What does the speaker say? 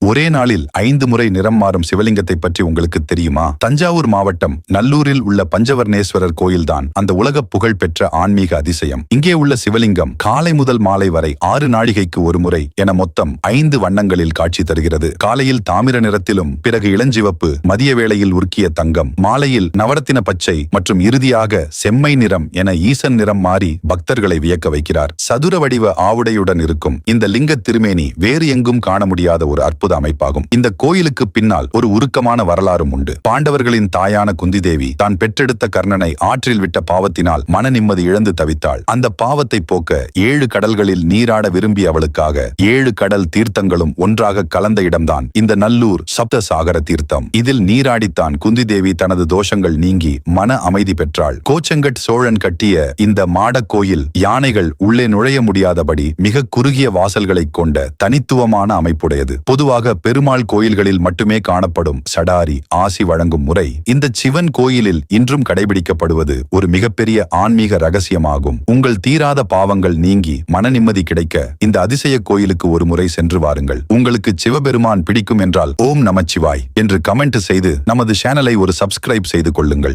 ஒரே நாளில் 5 முறை நிறம் மாறும் சிவலிங்கத்தை பற்றி உங்களுக்கு தெரியுமா? தஞ்சாவூர் மாவட்டம் நல்லூரில் உள்ள பஞ்சவர்ணேஸ்வரர் கோயில்தான் அந்த உலக புகழ் பெற்ற ஆன்மீக அதிசயம். இங்கே உள்ள சிவலிங்கம் காலை முதல் மாலை வரை 6 நாழிகைக்கு ஒரு முறை என மொத்தம் 5 வண்ணங்களில் காட்சி தருகிறது. காலையில் தாமிர நிறத்திலும், பிறகு இளஞ்சிவப்பு, மதிய வேளையில் உருக்கிய தங்கம், மாலையில் நவரத்தின பச்சை மற்றும் இறுதியாக செம்மை நிறம் என ஈசன் நிறம் மாறி பக்தர்களை வியக்க வைக்கிறார். சதுர வடிவ ஆவுடையுடன் இருக்கும் இந்த லிங்க திருமேனி வேறு எங்கும் காண முடியாத ஒரு அற்புத அமைப்பாகும். இந்த கோயிலுக்கு பின்னால் ஒரு உருக்கமான வரலாறும் உண்டு. பாண்டவர்களின் தாயான குந்தி தேவி தான் பெற்றெடுத்த கர்ணனை ஆற்றில் விட்ட பாவத்தினால் மன நிம்மதி இழந்து தவித்தாள். அந்த பாவத்தை போக்க 7 கடல்களில் நீராட விரும்பிய அவளுக்காக 7 கடல் தீர்த்தங்களும் ஒன்றாக கலந்த இடம்தான் இந்த நல்லூர் சப்த சாகர தீர்த்தம். இதில் நீராடித்தான் குந்தி தேவி தனது தோஷங்கள் நீங்கி மன அமைதி பெற்றாள். கோச்செங்கட் சோழன் கட்டிய இந்த மாடக் கோயில் யானைகள் உள்ளே நுழைய முடியாதபடி மிக குறுகிய வாசல்களை கொண்ட தனித்துவமான அமைப்புடையது. பொதுவாக பெருமாள் கோயில்களில் மட்டுமே காணப்படும் சடாரி ஆசி வழங்கும் முறை இந்த சிவன் கோயிலில் இன்றும் கடைபிடிக்கப்படுவது ஒரு மிகப்பெரிய ஆன்மீக ரகசியமாகும். உங்கள் தீராத பாவங்கள் நீங்கி மன நிம்மதி கிடைக்க இந்த அதிசய கோயிலுக்கு ஒரு முறை சென்று வாருங்கள். உங்களுக்கு சிவபெருமான் பிடிக்கும் என்றால் ஓம் நமச்சிவாய் என்று கமெண்ட் செய்து நமது சேனலை ஒரு சப்ஸ்கிரைப் செய்து கொள்ளுங்கள்.